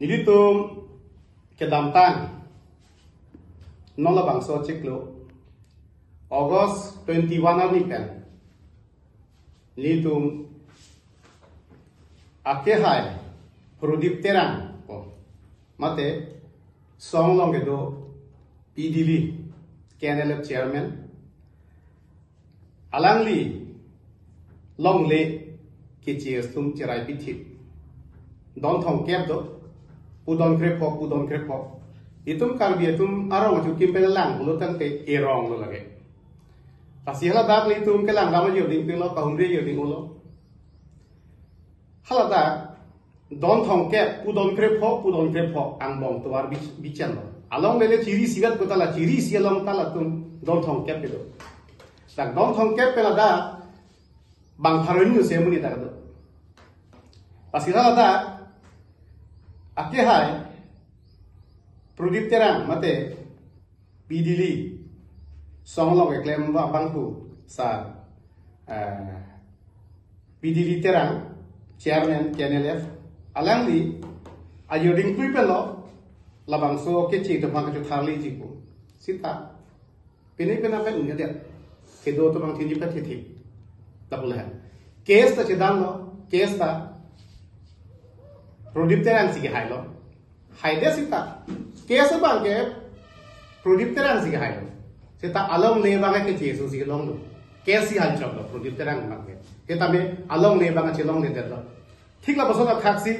Ini tuh kedamtan nola bangsa ciklo August 21 ni kan ini tuh akhirnya produk terang mate songlong itu PDV KNLF chairman alangli long le kicis tum cerai pitip don thong kep do udon krepok itum karbi itum arong ju kimpel lang lo tan te erong lo lage pasti hala dak li tum kelang dama yo ding lo kahumre yo ding lo hala dak don thong kep udon krepok ang bong tuar bichan lo along lele ciri sigat kotala ciri sialong tala tum don thong kep do dak don thong kep pela da bang tharun yo semuni dak do pasti hala dak akhirnya produk terang mate PDV songlong eklem bangku sa PDV terang chairman KNLF alangli ayo ding pelo labang so kecil to bang tharli jiku sita pene pena pe unya dia kedo to bang thini pe thi tapulha case ta chedang lo case ta produk terang sih hai lo hai deh sih tak case bang ke produk terang sih hai lo sih tak along le bang ke case sih long lo case sih hai job lo produk terang bang ke kita me along le bang ke long le deh lo ठीक lah बसों का खाक्सी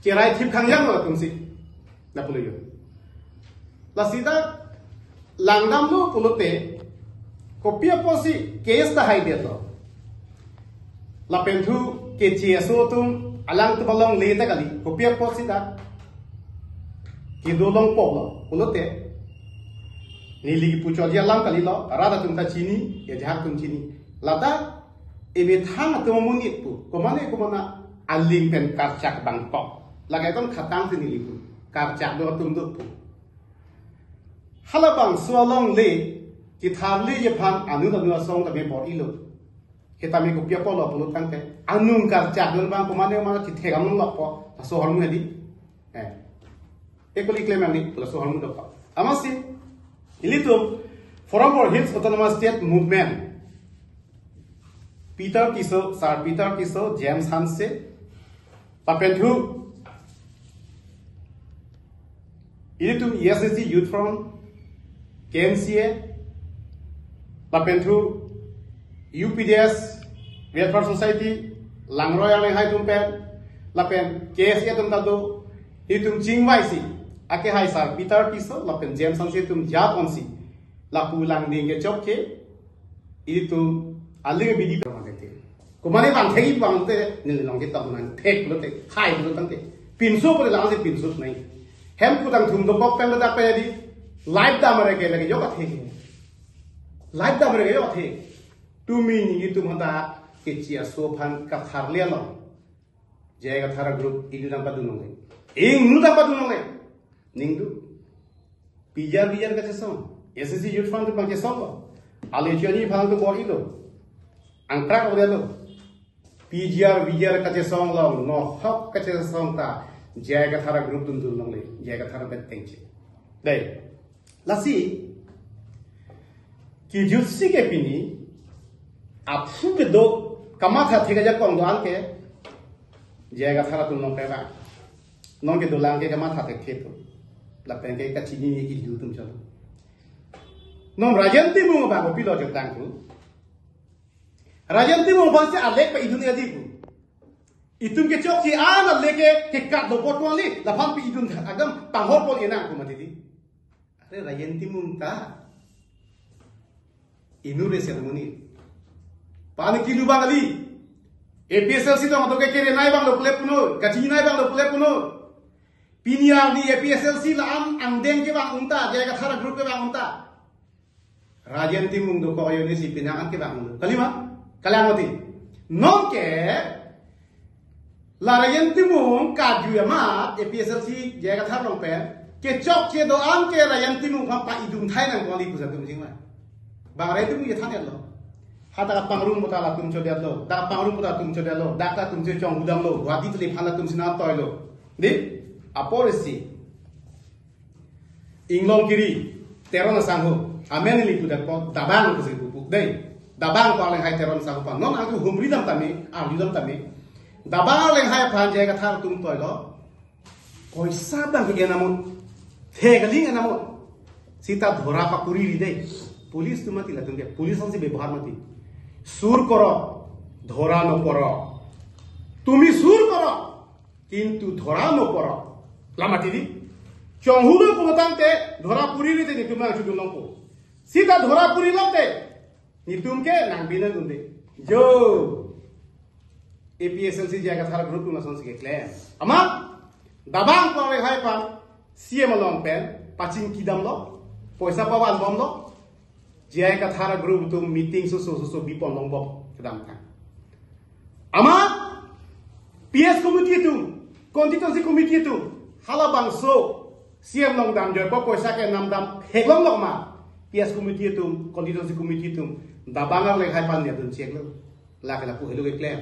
केराई थिप खांगयां lo तुमसी ना पुलो यो लासीदा लांगदाम लो पुलोते कोपिया पोसी केस ता hai deh lo la pentu ke cieso tum alang tu balong leta kali kopiak pot sita kidolong polo ulote ni ligi pucho dia lang kali lo rada tum ta chini ya jahar tum chini lada ebe thang tu munit pu komana aling pen karcak bang pok lagai ton khatang sini lipu karcak do tum do pu halabang swalong le ki tharli ye phan anu da song ta me por ilo kita mi kopiak polo pulu tangte anung karcak don bang komane mana ci thegam lo po so hormu di ekoli claim ni plus hormu do pa amasi ilito forum for hills autonomous state movement Peter Kiso James Hanse papentu ilito ESSG youth front KMCA papentu UPDS Welfare Society Langroy ang hai tumpen lapen KSA tum tado itum chingwai si ake hai sar Peter Kiso lapen James Hanse tum jat onsi lapu lang ding ke chok ke itu aling bidi pamate kumane bang thegi bang te nil long ke tam nan thek lo te hai lo tang te pinso pore lang se pinso nai hem putang thum do kok pen da pe di live da mare ke lage yo ka the live da mare ke yo the tumi ni tu manda ke chia sofan ka tharlia lo jaya ka thara group idu nam pa dunong ing nu da pa dunong ning du pijar ka chesong SSC youth fund pa ke song ale chani phang to ko ilo angtrak ode lo pijar ka chesong lo no hok ka chesong ta jaya ka thara group dun dunong le jaya ka thara bet teng che dai lasi ki jutsi ke pini apu ke do kama tha thega ja kong do an ke jega thara tu nong pera nong ke do lang ke kama tha the to la pen ke ka chini ni ki du tum chalo nong rajanti mu ba ko pilo jok tang tu rajanti mu ba se alek pa idun ya di ku itum ke chok chi an alek ke kat do pot wali la pham pi idun agam pang hot pol ena ku ma di are rajanti mu ta inu re seremoni Panik kilu bang ali, APSLC tu orang tu kekere naik bang lo pelep puno, kaci naik bang lo pelep puno, pinyang di APSLC lah ang deng ke bang unta, jaya kathara grup ke bang unta, rajan timung tu kau ayo ni si pinangan ke bang unta, kalima, kalian mati, non ke, la rajan timung kaju ya mat APSLC jaya kathara long pen, ke cok ke do am ke rajan timung hampa idung thai nang kuali pusat tu mungkin lah, bang rajan timung ye thanya lo. Hata pangrum puta la tum chodia lo, da pangrum puta tum chodia lo, da ka tum chong udam lo, wadi tli phala tum sina toy lo. di aporisi inglong kiri teron sangho amen li kuda ko dabang ko sibu dei dabang ko leng hai teron sangho pa non aku humri dam tami dam tami dabang leng hai phan je ka thar tum toy lo poisa bang ke namun thegaling namun sita dhora pa kuri ri dei police तुम मत तुम पुलिस से व्यवहार मत सुर करो धरा न पड़ो तुम्हें सुर करो किंतु धरा न पड़ो लामाती दी चौहुलो को बताते धरा पूरी रीते नहीं तुम आंसू दुलों को सीधा धरा पूरी लगते नहीं तुम के नांगबीना तुम दे जो APSLC जाएगा थारा ग्रुप तुम असंस के क्लेम अमा दबांग को ले हाय पान CM लोंग पेन पाचिंग की दम लो पैसा पावन बम लो jaya ka thara group tu meeting so bipon long bob kedam kan ama PS committee tu constituency committee tu hala bangso CM long dam joy bo poisa ke nam dam heglong lok ma PS committee tu constituency committee tu dabangar le hai pan ne dun check lo la ka la pu helo ke claim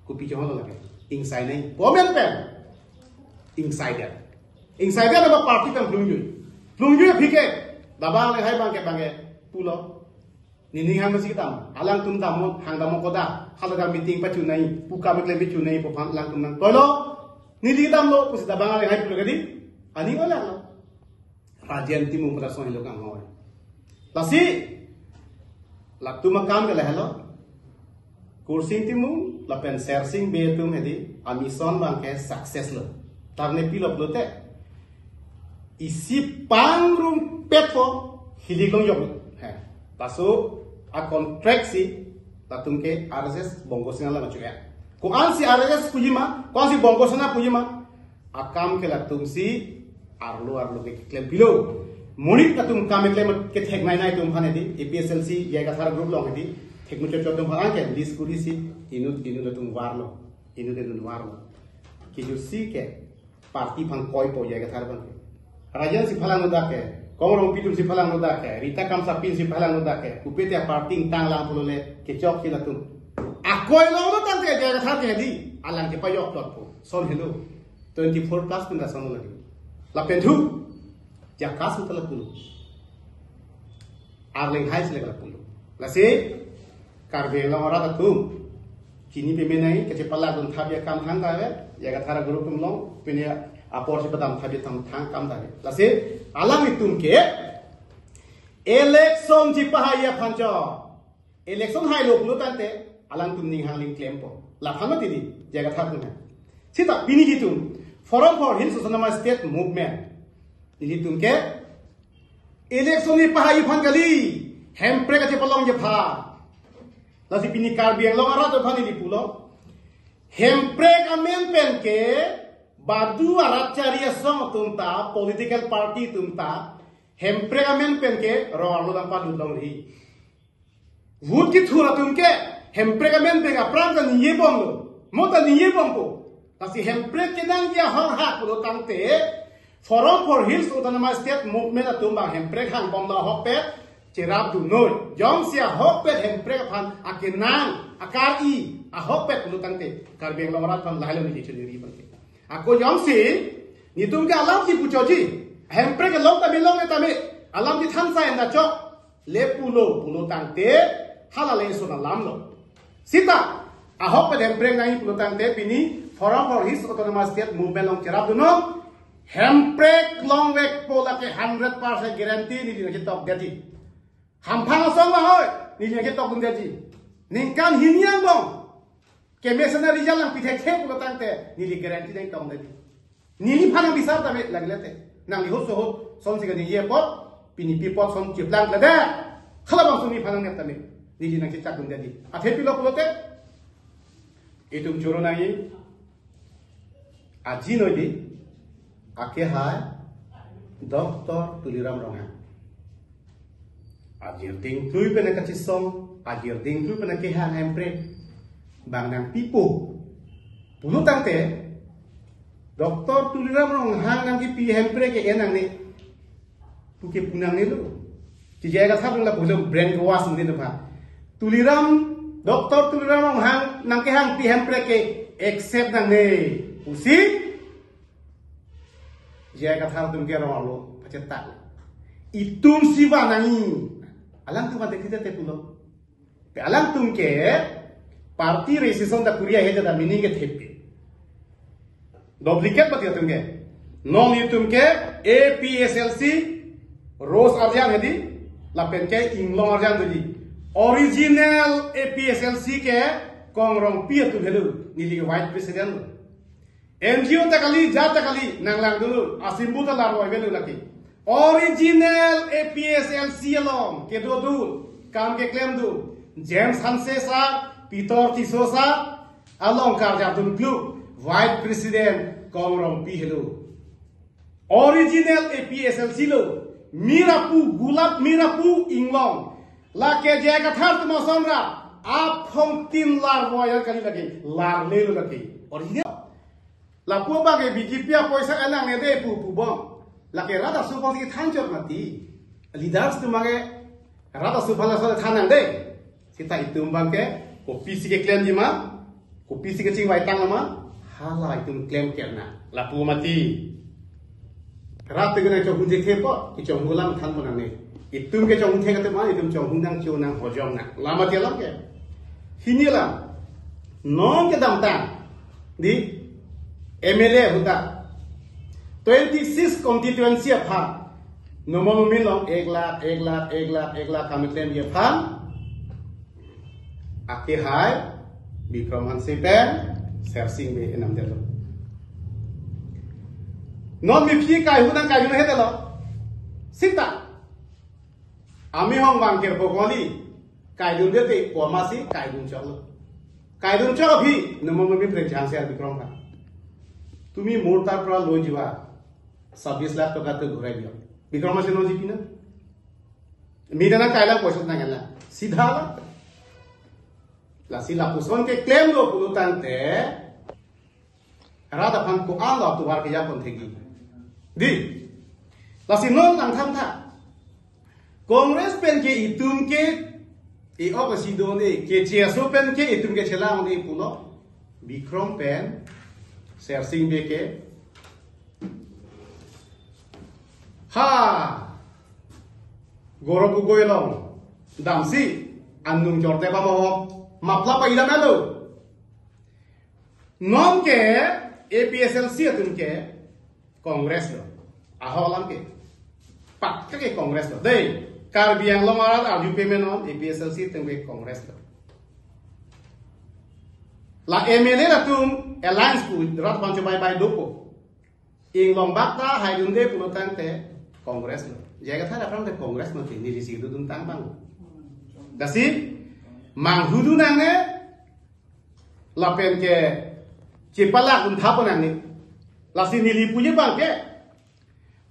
ku pi chong lo la ke inside nei pomen pen insider ba party kan flungyu phike dabang le hai bang ke pulo nini ham masih tam alang tum tamu hang tamu koda halaga meeting pacu nai buka bekle pacu nai popang lang tum nang tolo nini tam lo pusi dabang ale hai pulo gadi ani ola lo rajen timu pada son lo kang hoy lasi laktu makam ke lehalo kursing timu lapen sersing be tum hedi amison bang ke success lo tarne pilo plote isi pangrum petfo hiligong yok tasu a contract si tatum ke RSS bongo sinala na chuya ko an si RSS kujima ko si bongo sina kujima akam ke latum si arlo ke claim bilo monit tatum kam claim ke thek nai tum phane di APSLC yega thara group long di thek mu chot tum phane ke list kuri si inu tum warlo ki ju si ke party phang koi po yega thara bang rajan si phalang da ke Kong pitum si phalang noda ke Rita kam sapin si phalang noda ke upete parting tang lang pulole ke chok ki latum akoi long no tang ke jaga tha ke di alang ke payok dot po son hello 24 plus pun da son lagi la pentu ja kas utal pulu arling hai se la pulu la se karbe long ora tatum kini pe menai ke chepala dun thabya kam thang da ve jaga thara group tum long penia apor si padam thabya tam thang kam da la se alam itum ke election ji pahaya phancho election hai lok lu tante alang tum ning hangling claim po la phano ti di jaga thar na sita bini ji tum forum for hills sonama state movement ni tum ke election ni pahai phan gali hempre ka che palong je pha la si bini kar biang long ara to phani di pulo hempre ka men pen ke Badu aracari song tumta political party tumta hempregamen penke rawalo dang padu dang hi vote ki thura tumke hempregamen penga pranga niye bongo mota niye bongo kasi hempre kenang ya hang ha pulo tangte forum for hills autonomous state movement atumba hempreg hang bomda hoppe cherab du noi jong sia hoppe hempreg phan akenang akari a hoppe pulo tangte karbeng lamarat phan lahalo ni chiri banke aku yang si, ni tu ke alam si pucoji, hempre ke long tami, alam di than saya ndak cok, le pulo tangte, halal eso na lam lo. Sita, ahok pe hempre ngai pulo tangte pini, forum for his autonomous state movement long cerap duno, hempre long wek pola ke 100% guarantee ni dia kita gaji. Hampang song lah hoy, ni dia kita gaji. Ningkan hiniang bong. Kemesana rijal lang pithe khe ko tangte nili guarantee dai tong dai nili phana bisar ta me laglate nang ho so som siga ni ye pot pini pi pot som chip lang lada khala bang suni phana net ta me nili nang chak dun dai a the pi lo lote etum joro nai aji noi di ake hai Dr. Tuliram Ronga ajir ding tui pe na ka chisong ajir ding tui pe na ke han hempre bang nang pipo pulo tangte Dr. Tuliram Rong hang nang ki pi hempre ke enang ni puke punang ni lo ti jaga thap la pulo brain wash ni no pha Tuliram Dr. Tuliram Rong hang nang ke hang pi hempre ke accept nang ni pusi jaya kata tuh ke orang lo pacetak itum siwa nangi alang tuh mati kita tepulo alang tuh ke parti resison da kuria heja da mini ke tepi duplicate pati tuh ke non itum ke APSLC Rose arjan hedi lapen ke inglong arjan tuh original APSLC ke kongrong pia tuh helu nili ke white president NGO takali jata kali nanglang dulu asimbu talar wa belu laki original APSLC along ke dulu kam ke claim du James Hanse sa Peter Tiso sa along karja dun club white president kongrong pi helu original APSLC lo mirapu gulap mirapu inglong lake jaga thar tumo somra ap hong tin lar boya kali lagi lar lelu lagi original la po ba ke BJP poisa anang ne de pu bom la ke rada su pon ki than chor mati leaders tu mage rada su phala sa thanang de sita itum bang ke ko PC ke claim ji ma ko PC ke ching wai tang ma hala itum claim ke na la pu mati rat te ne chong je ke po ki chong gulam than mon ne itum ke chong the ke te ma itum chong hundang chu nang hojong na la ma te lam ke hinila non ke dam ta di MLA huta 26 constituency apha nomor milong 1 lakh kamitlen ye phan ake hai Bikram Hanse pen sersing be enam delo non mi phi kai hutan kai no hedelo sita ami hong wang ke bogoli kai dun de te ko masi kai dun chalo phi nomor mi pre jhan se Bikram ka তুমি মোরতার পৰা লৈ যাবা 26 লাখ টাকা তে ঘুরাই দিও বিক্রম আছে নজি কিনা মিদানা কাইলা পয়সা না গেলা সিধা la sila puson ke claim lo pulutante rada phan ko an lo tu war ke ya kon thegi di la sinon ang tham tha congress pen ke itum ke e opposition ne ke cheso pen ke itum ke chela on de pulo bikrom pen sersing beke ha gorobu goilong damsi annung jorte ba mo mapla pa ila melo non ke APSLC atun ke congress lo aholam ke pak ke congress lo dei karbiang lo marat arju payment on APSLC tun ke congress lo la MLA la tum alliance pu rat pancho bai bai dopo ing long bakta hai dun de pulotan te congress lo jaga thara pram te congress no te ni risi du dun tang bang dasi mang hudu nang ne la pen ke chipala kun thapon nang ni la si nili puye bang ke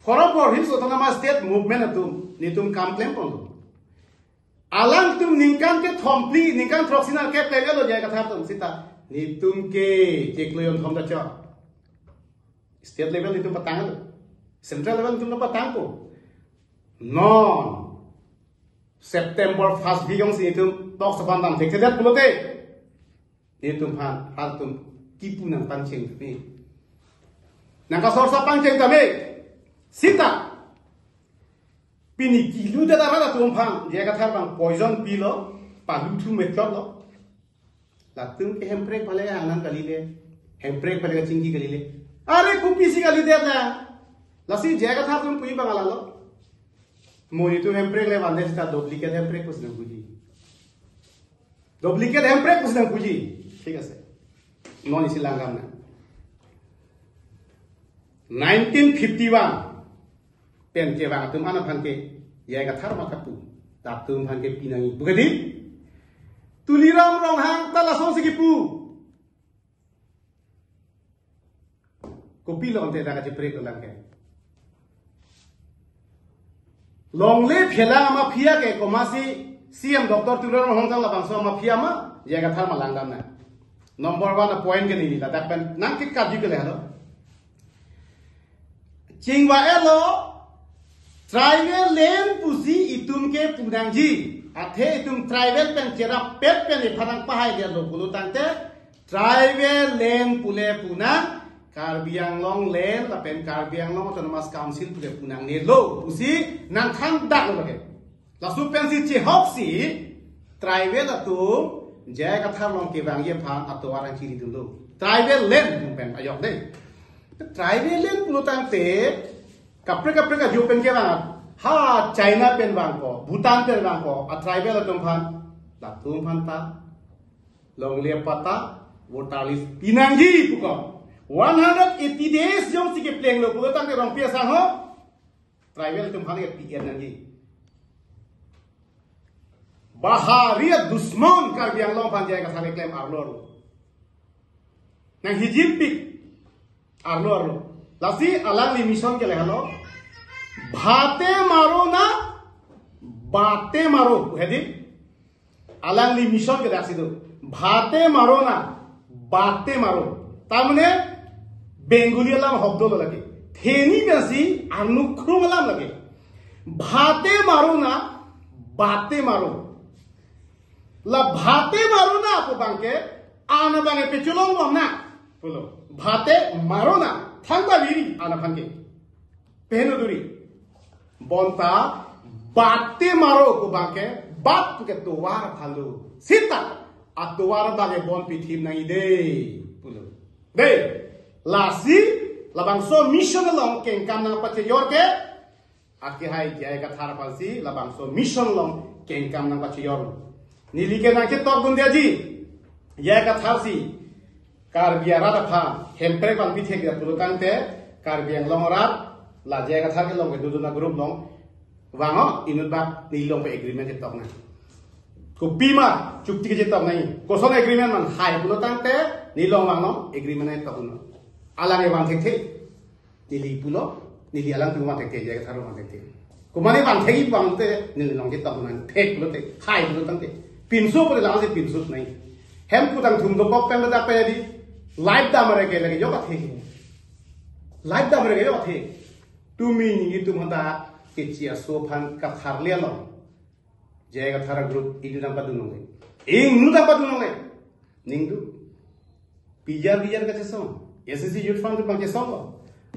for his autonomous state movement atum ni tum kam claim pon alang tum ningkan ke thompli ningkan proxinal ke pega lo jaga thar tum sita ni tum ke chekloyon thom da cha state level ni tum patang lo central level tum patang ko non September 1st bigong si tum tok saban dam thek that pulote ni tum han tum kipu nang pancheng ni nang ka sorsa pancheng tame sita pini kilu da ra tum phang jaga thar bang poison pilo palu thu metod lo latung ke handbrake pale anan kali le handbrake pale chingi kali le are kupi si kali de la lasi jaga tha tum pui bangala lo moni tu handbrake le bande sta duplicate handbrake kus na buji duplicate handbrake kus na buji ঠিক আছে non isi langgam na 1951 pen ke bang tum ana phan ke jaga thar ma kapu ta tum phan ke pinangi bugadi tuliram rong hang tala song sikipu kopi lo ante daga je break lang ke long le phela ma phia ke komasi CM Dr. Tuliram hong tala bang so ma phia ma jaga thar ma langam na number 1 point ke ni la dak pen nang kit ka ji ke le halo chingwa elo tribal land pusi itum ke punangji athe itum tribal pen chera pet pen phanang pahai dia lo pulu tante tribal land pule puna Karbi Anglong Land la pen Karbi Anglong Autonomous Council pu punang ne lo usi nang khang dak lo ke la su pen si che hop si tribal atu jaya ka thar long ke bang ye phan atwa rang chiri dun lo tribal land pu pen ayok de tribal land pu tang te kapre ka ju pen ke bang ha China pen bang ko Bhutan pen bang ko a tribal atum phan la tum phan ta long le pata votalis pinangji pu ko 180 days jom sikit pleng lo pulo tang ke rong pia sang ho tribal tum khane PN nang gi bahariya dushman Karbi Anglong ban jaya ka thane claim arlor nang hijip pik arlor lasi alang li mission ke le halo bhate maro na bate maro hedi alang li mission ke dasi do bhate maro na bate maro tamne Bengali alam hobdo lage theni basi anukhrum alam lage bhate maro na bate maro la bhate maro na apo bangke ana bange pechulong bom na pulo bhate maro na thangba biri ana bangke pehno duri bonta bate maro ko bangke bat ke tuwar phalu sita atuwar bage bon pithim nai de pulo de lasi labang so mission long keng kam na pache yor ke ake hai jaya ka thar palsi labang so mission long keng kam na pache yor nili ke na ke tok gun ji jaya ka thar si Karbi Arad pha hempre bang pithe ke pulukan te Karbi Anglong rat la jaya ka thar ke long ke duduna group long wango inut ba ni long pe agreement ke tok na ko pima chukti ke tok nai ko son agreement man hai pulukan te ni long wango agreement ai tok no alang bang thek nili pulo nili alang tu bang thek jaya ka thar bang thek ko mane bang thek bang te nili long ke tok na thek pulo te hai pulo tang te pinso ko la se pinso nai hem ku tang thum do pop pen da pe di live da mare ke lage yo ka thek live da mare ke yo ka thek tu mi ni tu manda ke chia so phan ka thar le lo jaya ka thar group idu nam pa du no le ing nu da pa du no le ning du pijar ka che so SSC Youth Fund tu bangke song lo,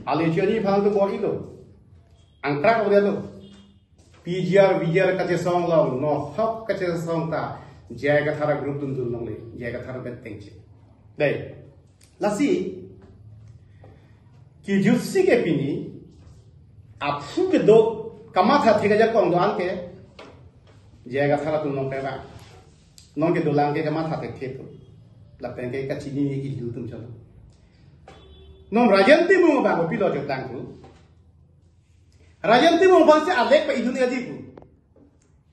Alejani Fund tu bori lo, angkrak boleh lo, pijar kace song lo, no hok kace song ta, jaya ka thara group tu dulu nong le, jaya ka thara benteng je. Deh, lasi, kijutsi ke pini, apu ke do, kamat hati kerja kong doan ke, jaya ka thara tu nong pe ba, nong ke dolang ke kamat hati ke tu, lapeng ke kacini ni ilu tu calo. Non rajanti mo ba ko pilo jok tangku rajanti mo ba se alek pa idun ya diku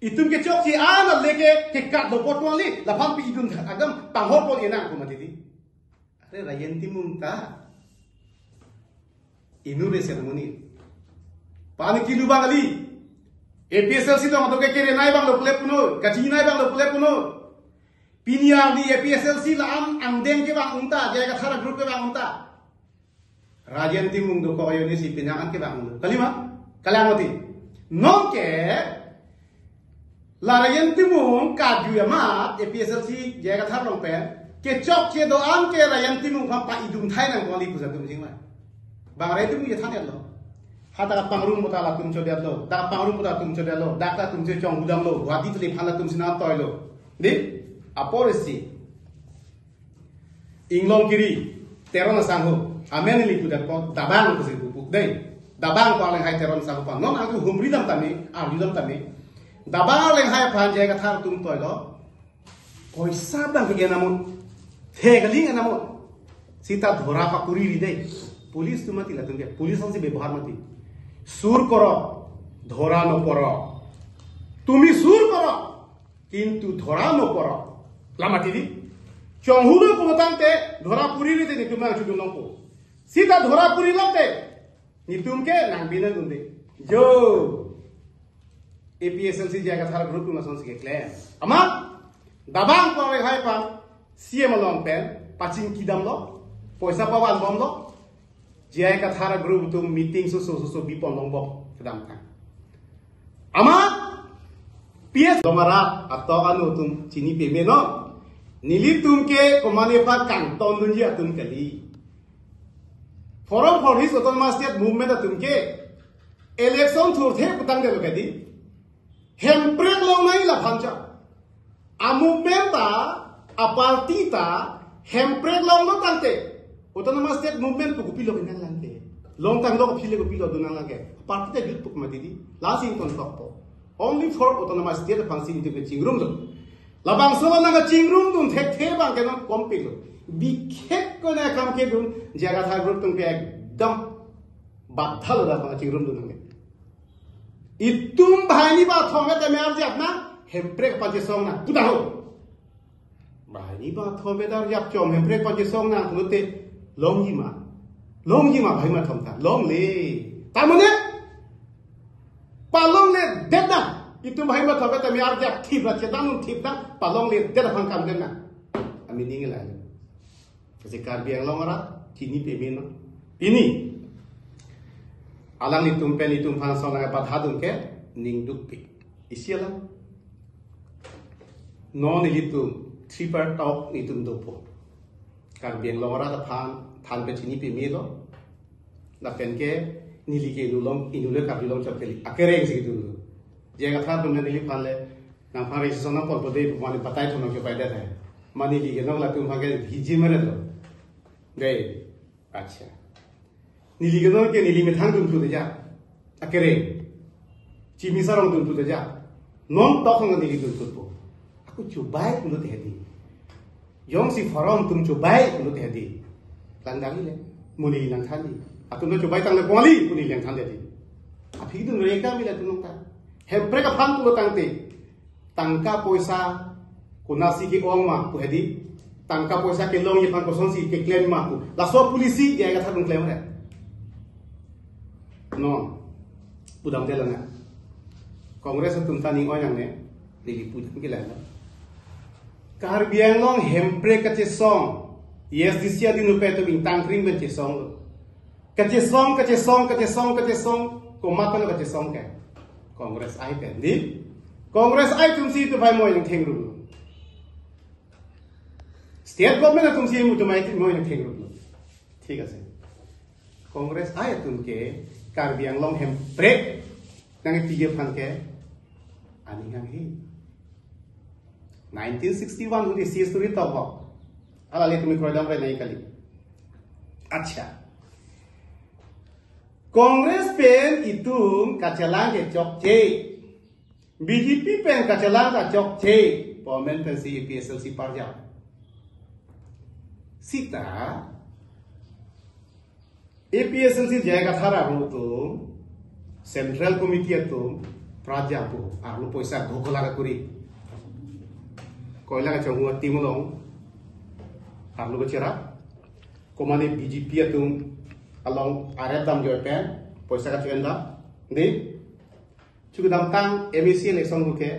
itum ke chok si ana leke ke kat do potwali la pham pi idun agam panghor pol ena ko matiti are rajanti mo ta inure ceremony pani kilu bangali APSLC to mato ke kere nai bang lo kule puno kachi nai bang lo kule puno pinia di APSLC la am angdeng ke bang unta jaya ka thara group ke bang unta Rajanti mung do ko ayo ni si pinangan ke bang do kalima kalamati non ke la rajanti mung ka ju ma APSLC jaya ka thar long pe ke chok che do am ke rajanti mung pha pa idum thai nang ko li pusa tum jing ma bang rai tum ye than lo ha ta pangrum mota la tum cho lo da pangrum mota tum cho lo da ka tum che chong udam lo wadi tli phala tum sina toy lo di aporesi inglong kiri teron sang ho amen li kuda ko dabang ko se bubuk dei dabang ko lang hai teron sa pa non aku humri dam tami arju dam tami dabang lang hai phan je ka thar tum toy lo poisa dang ke namun thegaling namun sita dhora pa puri ri dei police तुम मत ला तुमके पुलिस से व्यवहार मत सुर करो धरा न करो तुम्ही सुर करो किंतु धरा न करो लामाती दी चौहुलो को बताते धरा पुरी रे नि तुम आचु दुनो को सीधा धरा पुरी लते नि तुमके नांबिना गुंदे जो APSLC जागा थारा ग्रुप तुम संस के क्ले अमा दबांग को रे हाय पा सीएम लॉन्ग पेन पाचिन किदम लो पैसा पावान बम लो jaya ka thara group tu meeting so bipon long bok kedam ta ama PS domara atau anu tum chini pe me no nili tum ke komane pa kang ton dun ji atum kali forum for his autonomous state movement tumke election thurthe putang de lokadi hemprek long nai la phancha a movement ta a party ta hemprek long no tante autonomous state movement pu kupilo binang langke long tang lo kupilo kupilo dunang langke party ta yut puk madidi last in contact only for autonomous state function into the chingrum lo labang so na ga chingrum dun thek the bang ke nam kompilo bikhek ko na kam ke dun jaga tha group tum pe ekdam bathal da ba chingrum dun nge itum bhani ba thonga te mer jak na hemprek pa je song na puta ho bhani ba thobe dar jak chom hemprek pa je song na tute long yi ma bhai ma thom ta long le ta mone pa long le det na itum bhai ma thobe te mer jak thip ra chetan thip na pa long le det phang kam den na ami ning la kasi karbiang long ra chini pe me no ini alang ni tum pen itum phang song na pa tha dum ke ning duk pi isiala non ilitum triper talk itum do po karbiang long ra ta than pe chini pe me lo la pen ke nili ke lulong inule karbi long chap ke akereng si tu je ga tha dum ne nili phan le na pha re so na por bode mani patai thono ke pai da hai mani li ke no la tum phang ke hiji mare lo gay acha nili ke no ke nili me thang dum tu de ja akereng chimi sarong dum tu de ja non to khong nili dum tu po aku cobai pun te di yong si forum tum cobai pun te di landang le muni lang than di atun no cobai tang le kwali muni lang than di aphi dum reka mi la tum ta hempre ka phan tu tang te tangka poisa kunasi ki ong ma ku hedi tangka poisa ke long yi phan ko son si ke claim ma ku la so polisi ya ga tha dum claim re non budam de la na Kongres tum tani o yang ne lili pujam ke la karbiang long hempre ka che song yes disia dinu pe to bing tang kring ben che song ka che song ko ma ka che song ke Kongres ai pe ni Kongres ai tum si to bai mo yang theng ru state government tum si mu to mai mo yang theng ru ঠিক আছে Kongres ai tum ke karbiang long hempre nang pige phan ke ani ngang hi 1961 हुई सी स्टोरी तब अला ले तुम्हें कोई दम रे नहीं कली अच्छा कांग्रेस पेन इतुम कचला के चौकचे बीजेपी पेन कचला का चौकचे पॉमेन पेन सी पीएसएलसी पर जा सीता एपीएसएलसी जाएगा थारा हो तो सेंट्रल कमिटी तो प्राजा को आलू पैसा घोखला का कुरी कोयला का चंगुआ टीमलों आलू का चेरा कोमाने बीजेपी तुम along area dam joy pen पैसा का चेंदा दे चुके दम तांग एमएससी इलेक्शन होके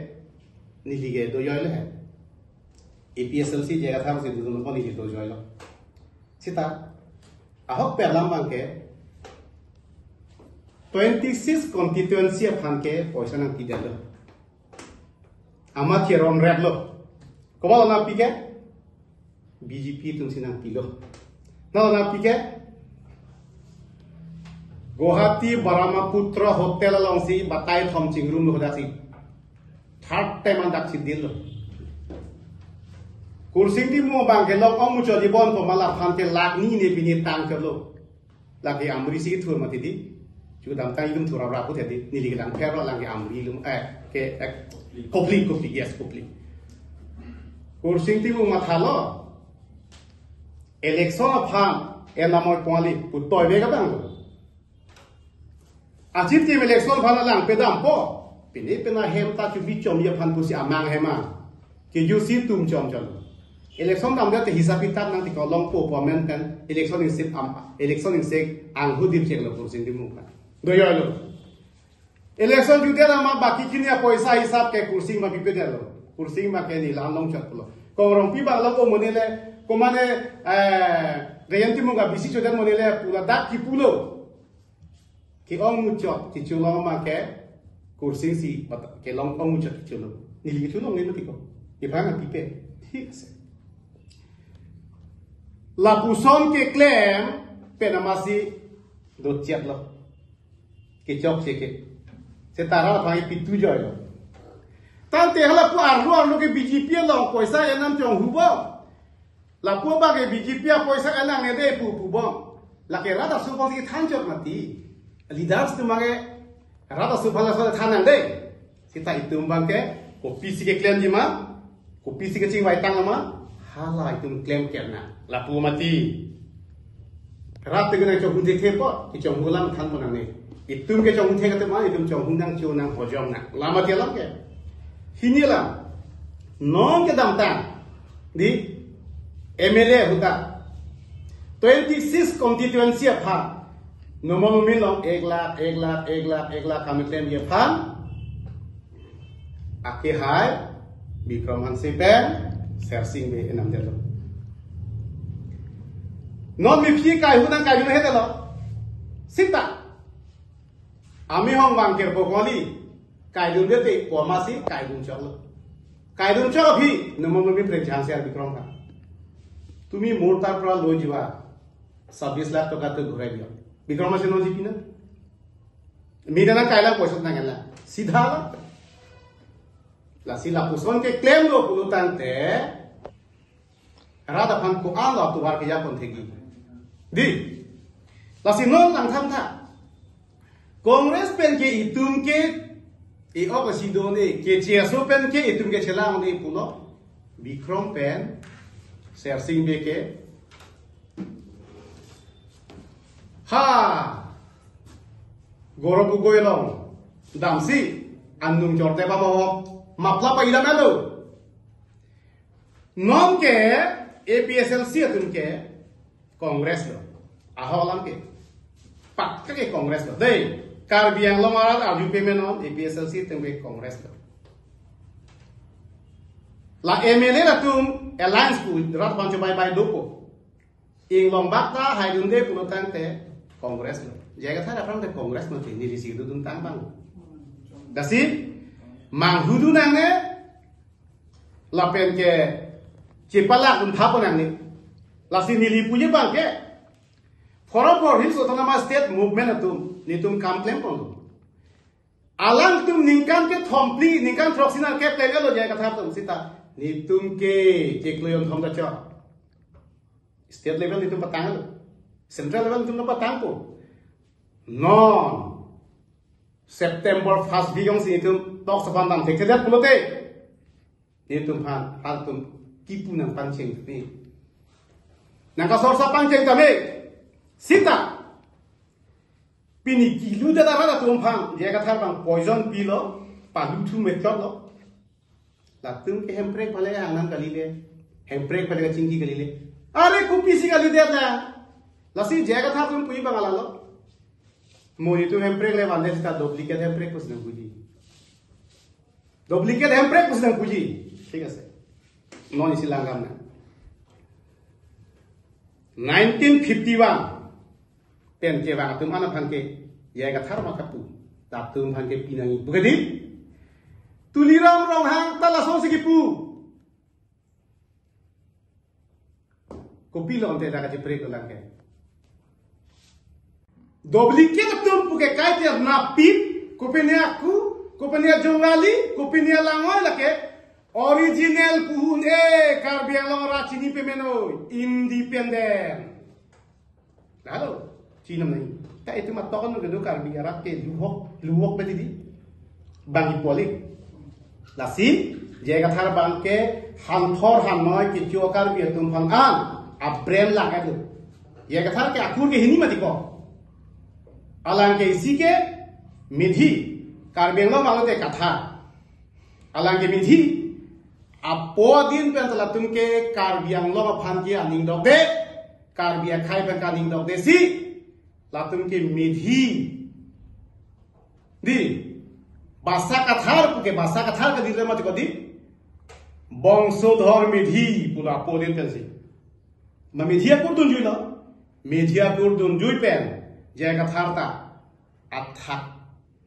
नीली के दो जोय ले एपीएसएलसी जगह था उसे दो को नीली दो जोय लो Sita ahok pe lam bang ke 26 constituency fan ke पैसा नंग की दे लो आमा theorem red low Kau nak pikir BJP tu sini nak pilih. Nak pikir Guwahati Brahmaputra Hotel along si batai thom chingrum lo dah si third time andak si deal lo. Kursi di mo bang kelok om muncul di bon pemalah pantai lag ni bini tang kerlo. Lagi amri si tur mati di. Juga dalam tang ilmu tur apa pun tadi. Ni lagi dalam kerla lagi amri ilmu ke kopli yes kopli. Kursi di mo mathalo. Election apam enamoy kuali putoy mega bang lo. Ajit ti election phana lang pedam po. Pini pena hem ta chu bichom ye phan pusi amang hema. Ke yusi tum chom chom. Election tam dia te hisab kitab nang ti kolong po pomen kan election in sek ang hudip cek lo kursi di muka. Do yo lo. Election ju dia ma baki kini paisa hisab ke kursi ma pipe dia lo. Kursi ma ke ni lang long chat lo. Ko rong pi ba lo ko monele ko mane reyanti mo ga bisi chodan monele pura dak ki pulo. Ki ong muchot ki chulo ma ke kursi si ke long ong muchot ki chulo. Ni li chulo ngi lo ti ko. Ki ba na pipe. ठीक है लापुसोन के क्लेम पेनामासी do chat lo ke chok che ke se tara la phang pitu joy lo tan te hala pu arlo ke BJP lo poisa enam chong hu bo la pu ba ke BJP poisa enam ngede pu bo la ke rada su bo ki than chok mati leaders tu mage rada su phala sa than de sita itum bang ke ko pc ke claim di ma ko pc ke ching wai tang ma hala itum claim ke na la pu mati rat te gna chong de ke po ki chong hulam than mo na ne itum ke chong the ke ma itum chong hundang chu nang hojom na lama te lam ke hinilam non ke dam ta di MLA huta 26 constituency pha nomor milong 1 lakh kami claim ye pha ake hai Bikram Hansipen sersing be enam delo non mi phi kai hudan kai he delo sita ami hong bang ker bokoli kai dun de te ko ma si kai dun chok phi nomor mi pre jhan se Bikram ka tumi mortar pra lo jiwa 26 lakh taka to ghurai dio Bikram se no ji pina midana kaila poisa na gela sidha la sila puson ke claim lo pulutan te rada phan ko an lo tu war ke ya kon thegi di la sinon lang tham tha congress pen ke itum ke e opposition ne ke cheso pen ke itum ke chelang ne puno Bikram pen ser sing be ke ha goropu goilong damsi annung jorte ba mo mapla pa ila melo non ke APSLC atun ke congress lo aholam ke pakka ke congress lo dei Karbi Anglong arat aju payment on APSLC tengbe congress lo la MLA la tum alliance pu rat pancho bye dopo ing long bakta hai dunde punotan te congress lo jaga thara pram te congress no te ni risi du dun tang bang dasi mang hudu nang ne la pen ke chipalak dun thapo nang ni la sinili puje bang ke for hills autonomous state movement atum ni tum complain pon alang tum ningkan ke thompli ningkan proxinal ke pegalo jai katha tum sita ni tum ke chekloyon thom da cha state level ni tum patang central level tum patang ko non September 1st biyong si itum tok sa pandang tek sedat pulote itum han hal tum kipu nang pancing ni nang kasor sa pancing tame sita pini kilu da da tum phang je ka thar bang poison pilo palu thu method lo la tum ke hemprek phale angan kali le hemprek phale chingki kali le are kupi si kali de la la si je ka thar tum pui bang ala lo Moi itu hemprek le bande sta duplicate hemprek kus nang puji duplicate hemprek kus nang puji ঠিক আছে non isi langgam na 1951 pen ke ba tum ana phan ke ye ga thar ma kapu tap tum phan ke pinangi bugadi tuliram rong hang tala so sigi pu kopi lo onte da ka prek lang ke duplicate tum puke kaiter na pip kupenia aku kupenia jongali kupenia langoy lake original puhun Karbi Anglong rachini pemeno independent lalu cina nahi ta itu matokon gedo Karbi arat ke luhok beti di bangi polik lasi jaga thar bangke hanthor hannoy ke jo Karbi tum phang an abrem lang adu jaga thar ke akur ke hini mati ko alang ke isi ke midhi Karbi Anglong malote katha alang ke midhi apo din pen tala tum ke Karbi Anglong phan ke aning dok de Karbi khai pen ka aning dok de si la tum ke midhi di basa kathar ke dire mati ko di bongshodhor midhi pura apo din pen si ma midhi akur dun jui lo midhi akur dun jui pen jaga tharta atha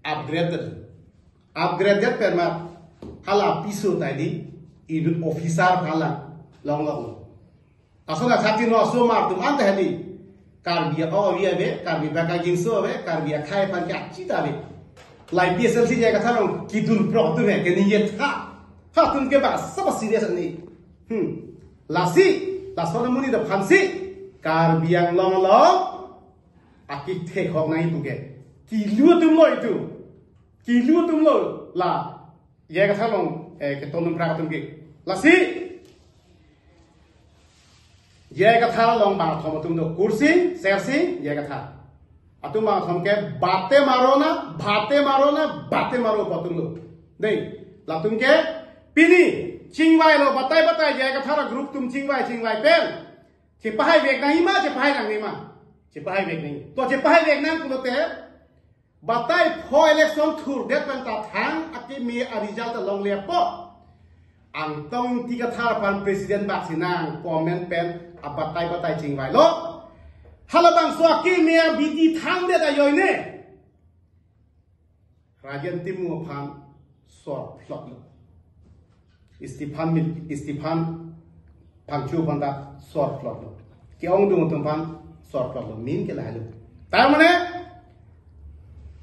upgraded per ma hala piso tadi idun officer kala long asona khati no so mar tum anta hadi Karbia oh be karbi baka ginso be karbia khai pan ka chita be lai PSLC jaga tharong kidun pro tu he ke ni ye ha tum ke ba sab serious ni lasi lasona muni da phansi karbiang long long aki the khok nai tu ke ki lu tum lo la jaga tharong ke tonum pra tum ke lasi Jaga thar long bang thom tum do kursi sersi jaga thar atum bang thom ke bate maro na bate maro patum do dei la tum ke pini chingwai lo batai jaga thar group tum chingwai pen che pahai vek nahi ma che pahai nang ni ma che pahai vek nahi to che pahai vek nang ku te batai pho election thur det pan ta thang ati mi a result long le po ang tong tiga thar pan president bak sinang comment pen abatai chingwai lo halabang so ki mea biti thang de da yoine rajan timu phan so flok lo istiphan phangchu banda so flok lo ki ong dung tum phan so flok lo min ke la lo tar mane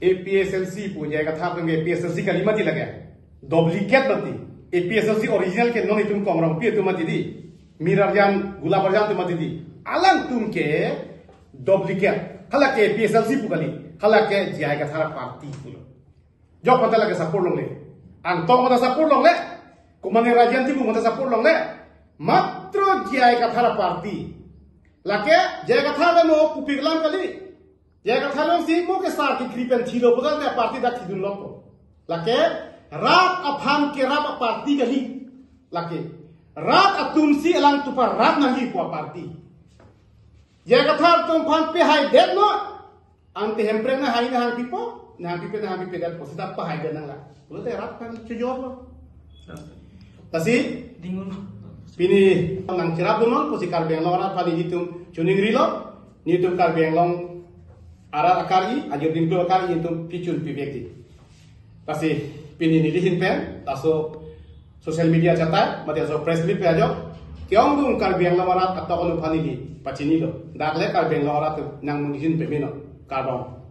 APSLC punya kata pengen APSLC kali mati lagi duplicate mati APSLC original ke non itum komrong pi tu mati di Mirarjan gula barjan tu mati di alang tum ke duplicate hala ke PSLC pukali hala ke jai ka thara party pulo jok pata lage support long le ang tong mata support long le kumane rajan ti mata support long le matro jai ka thara party lake jai ka thara mo kupiglam kali jai ka thara si mo ke sar ki kripen thilo pudan te party da thidun loko lake rat aphan ke rat party kali lake rat atumsi elang tupa rat nangi po party jaga thar tum phan pe hai det no ante hempre na hai na hang pipo na pipe dat po sita pa hai nang la bolte rat kan chujor lo tasi dingun pini nang cerap dumon po si karbeng long rat pali hitum chuning rilo ni tum karbeng long ara akari ajo din do akari tum pichun pibekti tasi pini ni lihin pen taso social media chata mate so press clip pe ajo kyong dung karbeng la marat atto ko phani li pachini lo dakle karbeng la marat nang mun hin pe mino karbong